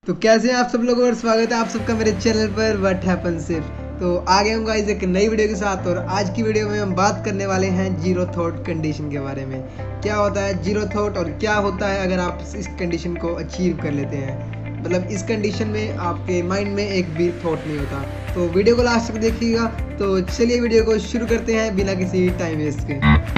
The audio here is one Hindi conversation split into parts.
तो कैसे हैं आप सब लोग और स्वागत है आप सबका मेरे चैनल पर व्हाट हैपेंस इफ। तो आ गए हूँ गाइस एक नई वीडियो के साथ। और आज की वीडियो में हम बात करने वाले हैं जीरो थॉट कंडीशन के बारे में। क्या होता है जीरो थॉट और क्या होता है अगर आप इस कंडीशन को अचीव कर लेते हैं। मतलब इस कंडीशन में आपके माइंड में एक भी थॉट नहीं होता। तो वीडियो को लास्ट तक देखिएगा। तो चलिए वीडियो को शुरू करते हैं बिना किसी टाइम वेस्ट के।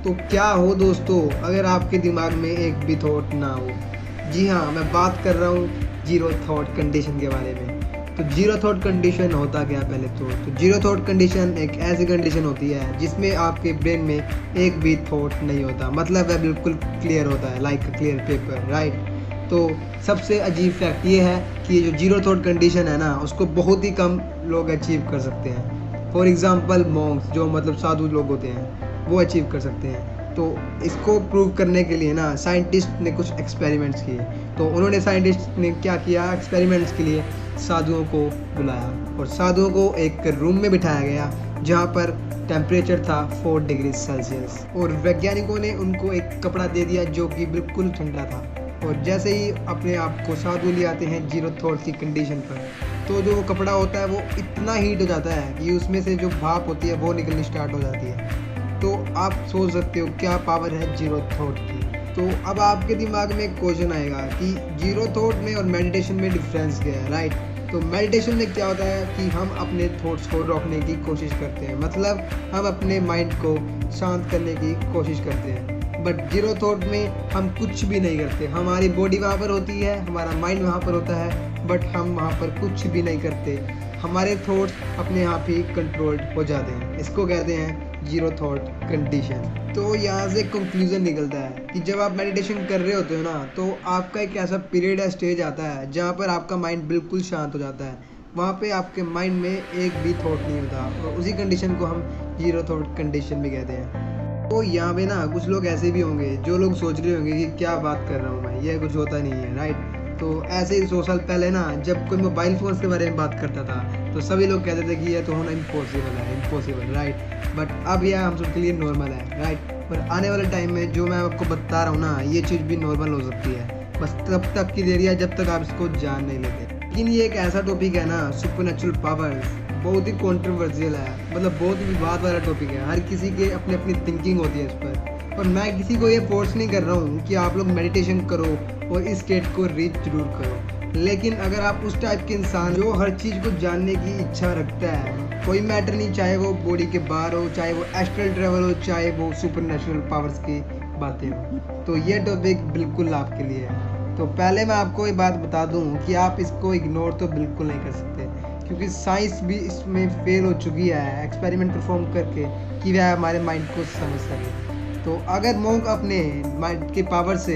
तो क्या हो दोस्तों अगर आपके दिमाग में एक भी थॉट ना हो। जी हाँ, मैं बात कर रहा हूँ जीरो थॉट कंडीशन के बारे में। तो जीरो थॉट कंडीशन होता क्या पहले तो जीरो थॉट कंडीशन एक ऐसी कंडीशन होती है जिसमें आपके ब्रेन में एक भी थॉट नहीं होता। मतलब वह बिल्कुल क्लियर होता है, लाइक क्लियर पेपर, राइट। तो सबसे अजीब फैक्ट ये है कि ये जो जीरो थॉट कंडीशन है ना, उसको बहुत ही कम लोग अचीव कर सकते हैं। फॉर एग्जाम्पल मॉन्क्स, जो मतलब साधु लोग होते हैं, वो अचीव कर सकते हैं। तो इसको प्रूव करने के लिए ना साइंटिस्ट ने कुछ एक्सपेरिमेंट्स किए। तो उन्होंने साइंटिस्ट ने क्या किया, एक्सपेरिमेंट्स के लिए साधुओं को बुलाया और साधुओं को एक रूम में बिठाया गया जहाँ पर टेम्परेचर था 4 डिग्री सेल्सियस। और वैज्ञानिकों ने उनको एक कपड़ा दे दिया जो कि बिल्कुल ठंडा था। और जैसे ही अपने आप को साधु ले आते हैं जीरो थॉट की कंडीशन पर, तो जो कपड़ा होता है वो इतना हीट हो जाता है कि उसमें से जो भाप होती है वो निकलनी स्टार्ट हो जाती है। तो आप सोच सकते हो क्या पावर है जीरो थॉट की। तो अब आपके दिमाग में एक क्वेश्चन आएगा कि जीरो थॉट में और मेडिटेशन में डिफरेंस क्या है, राइट। तो मेडिटेशन में क्या होता है कि हम अपने थॉट्स को रोकने की कोशिश करते हैं, मतलब हम अपने माइंड को शांत करने की कोशिश करते हैं। बट जीरो थॉट में हम कुछ भी नहीं करते। हमारी बॉडी वहाँ पर होती है, हमारा माइंड वहाँ पर होता है, बट हम वहाँ पर कुछ भी नहीं करते। हमारे थॉट्स अपने आप ही कंट्रोल्ड हो जाते हैं। इसको कहते हैं जीरो थॉट कंडीशन। तो यहाँ से कंक्लूजन निकलता है कि जब आप मेडिटेशन कर रहे होते हो ना, तो आपका एक ऐसा पीरियड या स्टेज आता है जहाँ पर आपका माइंड बिल्कुल शांत हो जाता है। वहाँ पे आपके माइंड में एक भी थॉट नहीं होता और उसी कंडीशन को हम जीरो थॉट कंडीशन भी कहते हैं। तो यहाँ पे ना कुछ लोग ऐसे भी होंगे जो लोग सोच रहे होंगे कि क्या बात कर रहा हूँ मैं, ये कुछ होता नहीं है, राइट। तो ऐसे ही 100 साल पहले ना जब कोई मोबाइल फ़ोन के बारे में बात करता था तो सभी लोग कहते थे कि ये तो होना इम्पॉसिबल, राइट। बट अब यह हम सबके लिए नॉर्मल है, राइट। पर आने वाले टाइम में जो मैं आपको बता रहा हूँ ना, ये चीज़ भी नॉर्मल हो सकती है। बस तब तक की देरी है जब तक आप इसको जान नहीं लेते। लेकिन ये एक ऐसा टॉपिक है ना, सुपरनैचुरल पावर्स, बहुत ही कॉन्ट्रोवर्शियल है। मतलब बहुत ही विवाद वाला टॉपिक है। हर किसी के अपनी अपनी थिंकिंग होती है इस पर। और मैं किसी को ये फोर्स नहीं कर रहा हूँ कि आप लोग मेडिटेशन करो और इस स्टेट को रीच जरूर करो। लेकिन अगर आप उस टाइप के इंसान जो हर चीज़ को जानने की इच्छा रखता है, कोई मैटर नहीं, चाहे वो बॉडी के बाहर हो, चाहे वो एस्ट्रल ट्रैवल हो, चाहे वो सुपरनैचुरल पावर्स की बातें हो, तो ये टॉपिक बिल्कुल आपके लिए है। तो पहले मैं आपको ये बात बता दूं कि आप इसको इग्नोर तो बिल्कुल नहीं कर सकते, क्योंकि साइंस भी इसमें फेल हो चुकी है एक्सपेरिमेंट परफॉर्म करके कि वह हमारे माइंड को समझ सके। तो अगर मोंक अपने माइंड के पावर से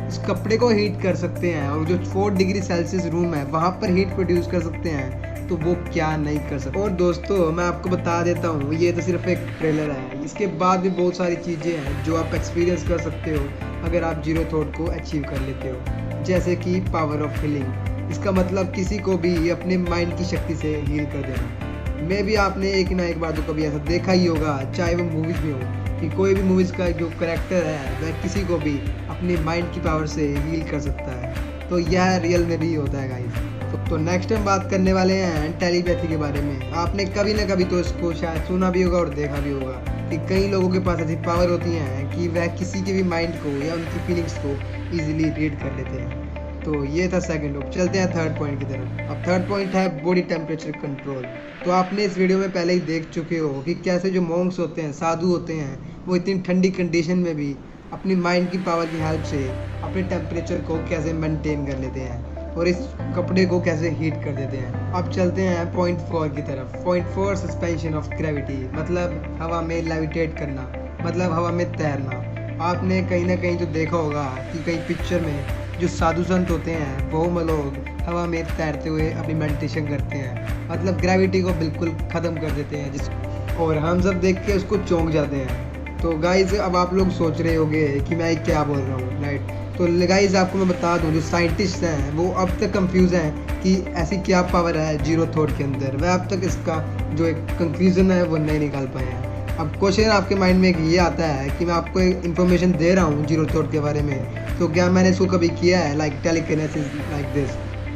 इस कपड़े को हीट कर सकते हैं और जो 4 डिग्री सेल्सियस रूम है वहाँ पर हीट प्रोड्यूस कर सकते हैं, तो वो क्या नहीं कर सकते। और दोस्तों मैं आपको बता देता हूँ, ये तो सिर्फ एक ट्रेलर है। इसके बाद भी बहुत सारी चीज़ें हैं जो आप एक्सपीरियंस कर सकते हो अगर आप जीरो थॉट को अचीव कर लेते हो। जैसे कि पावर ऑफ हीलिंग। इसका मतलब किसी को भी अपने माइंड की शक्ति से हील कर देना। मे भी आपने एक ना एक बार तो कभी ऐसा देखा ही होगा, चाहे वो मूवीज़ में हो, कि कोई भी मूवीज़ का जो करेक्टर है वह किसी को भी अपने माइंड की पावर से हील कर सकता है। तो यह रियल में भी होता है गाइस। तो नेक्स्ट हम बात करने वाले हैं टेलीपैथी के बारे में। आपने कभी ना कभी तो इसको शायद सुना भी होगा और देखा भी होगा कि कई लोगों के पास ऐसी पावर होती हैं कि वह किसी के भी माइंड को या उनकी फीलिंग्स को ईजिली रीड कर लेते हैं। तो ये था सेकंड ऑप्शन। चलते हैं थर्ड पॉइंट की तरफ। अब थर्ड पॉइंट है बॉडी टेम्परेचर कंट्रोल। तो आपने इस वीडियो में पहले ही देख चुके हो कि कैसे जो मॉन्क्स होते हैं, साधु होते हैं, वो इतनी ठंडी कंडीशन में भी अपनी माइंड की पावर की हेल्प से अपने टेम्परेचर को कैसे मेंटेन कर लेते हैं और इस कपड़े को कैसे हीट कर देते हैं। अब चलते हैं पॉइंट 4 की तरफ। पॉइंट 4 सस्पेंशन ऑफ ग्रेविटी, मतलब हवा में लेविटेट करना, मतलब हवा में तैरना। आपने कहीं ना कहीं तो देखा होगा कि कई पिक्चर में जो साधु संत होते हैं वो लोग हवा में तैरते हुए अपनी मेडिटेशन करते हैं, मतलब ग्रेविटी को बिल्कुल ख़त्म कर देते हैं और हम सब देख के उसको चौंक जाते हैं। तो गाइज अब आप लोग सोच रहे होंगे कि मैं क्या बोल रहा हूँ, राइट। तो गाइज आपको मैं बता दूँ, जो साइंटिस्ट हैं वो अब तक कंफ्यूज हैं कि ऐसी क्या पावर है जीरो थॉट के अंदर। वह अब तक इसका जो एक कंक्लूजन है वो नहीं निकाल पाए हैं। अब क्वेश्चन आपके माइंड में एक ये आता है कि मैं आपको एक इन्फॉर्मेशन दे रहा हूँ जीरो थॉट के बारे में, तो क्या मैंने इसको कभी किया है लाइक टेलीकिनेसिस लाइक दिस।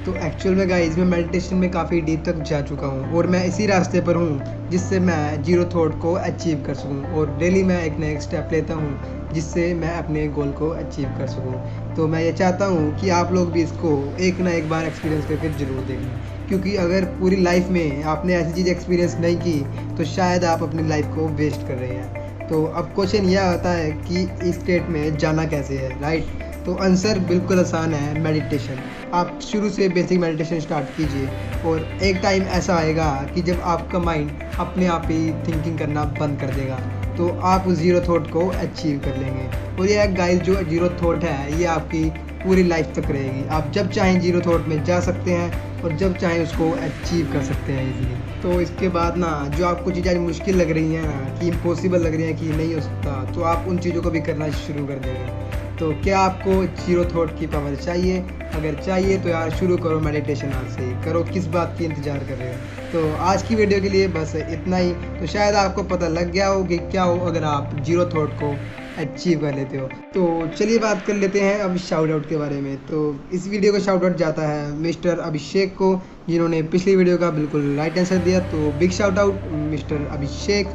तो एक्चुअल में गाइस मैं मेडिटेशन में काफ़ी डीप तक जा चुका हूँ और मैं इसी रास्ते पर हूँ जिससे मैं जीरो थॉट को अचीव कर सकूँ, और डेली मैं एक नया स्टेप लेता हूँ जिससे मैं अपने गोल को अचीव कर सकूँ। तो मैं ये चाहता हूँ कि आप लोग भी इसको एक ना एक बार एक्सपीरियंस करके ज़रूर देखें, क्योंकि अगर पूरी लाइफ में आपने ऐसी चीज़ एक्सपीरियंस नहीं की तो शायद आप अपनी लाइफ को वेस्ट कर रहे हैं। तो अब क्वेश्चन यह आता है कि इस स्टेट में जाना कैसे है, राइट। तो आंसर बिल्कुल आसान है, मेडिटेशन। आप शुरू से बेसिक मेडिटेशन स्टार्ट कीजिए और एक टाइम ऐसा आएगा कि जब आपका माइंड अपने आप ही थिंकिंग करना बंद कर देगा, तो आप उस जीरो थॉट को अचीव कर लेंगे। और ये गाइस जो जीरो थॉट है ये आपकी पूरी लाइफ तक रहेगी। आप जब चाहें जीरो थॉट में जा सकते हैं और जब चाहें उसको अचीव कर सकते हैं इजीली। तो इसके बाद ना जो आपको चीज़ें मुश्किल लग रही हैं ना, कि इम्पॉसिबल लग रही हैं कि नहीं हो सकता, तो आप उन चीज़ों को भी करना शुरू कर देंगे। तो क्या आपको जीरो थॉट की पावर चाहिए? अगर चाहिए तो यार शुरू करो मेडिटेशन आज से ही करो, किस बात की इंतज़ार कर रहे हो। तो आज की वीडियो के लिए बस इतना ही। तो शायद आपको पता लग गया हो कि क्या हो अगर आप जीरो थॉट को अचीव कर लेते हो। तो चलिए बात कर लेते हैं अब शाउट आउट के बारे में। तो इस वीडियो का शाउट आउट जाता है मिस्टर अभिषेक को, जिन्होंने पिछली वीडियो का बिल्कुल राइट आंसर दिया। तो बिग शाउट आउट मिस्टर अभिषेक।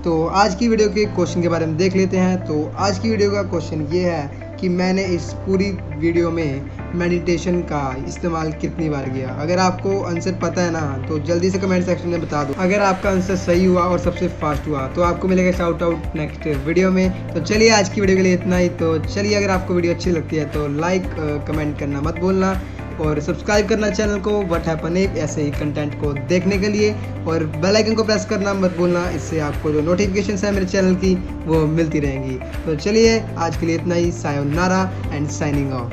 तो आज की वीडियो के क्वेश्चन के बारे में देख लेते हैं। तो आज की वीडियो का क्वेश्चन ये है कि मैंने इस पूरी वीडियो में मेडिटेशन का इस्तेमाल कितनी बार किया। अगर आपको आंसर पता है ना तो जल्दी से कमेंट सेक्शन में बता दो। अगर आपका आंसर सही हुआ और सबसे फास्ट हुआ तो आपको मिलेगा शाउट आउट नेक्स्ट वीडियो में। तो चलिए आज की वीडियो के लिए इतना ही। तो चलिए अगर आपको वीडियो अच्छी लगती है तो लाइक कमेंट करना मत भूलना और सब्सक्राइब करना चैनल को व्हाट हैपन इफ ऐसे ही कंटेंट को देखने के लिए, और बेल आइकन को प्रेस करना मत भूलना, इससे आपको जो नोटिफिकेशन है मेरे चैनल की वो मिलती रहेंगी। तो चलिए आज के लिए इतना ही। Sayonara and signing of.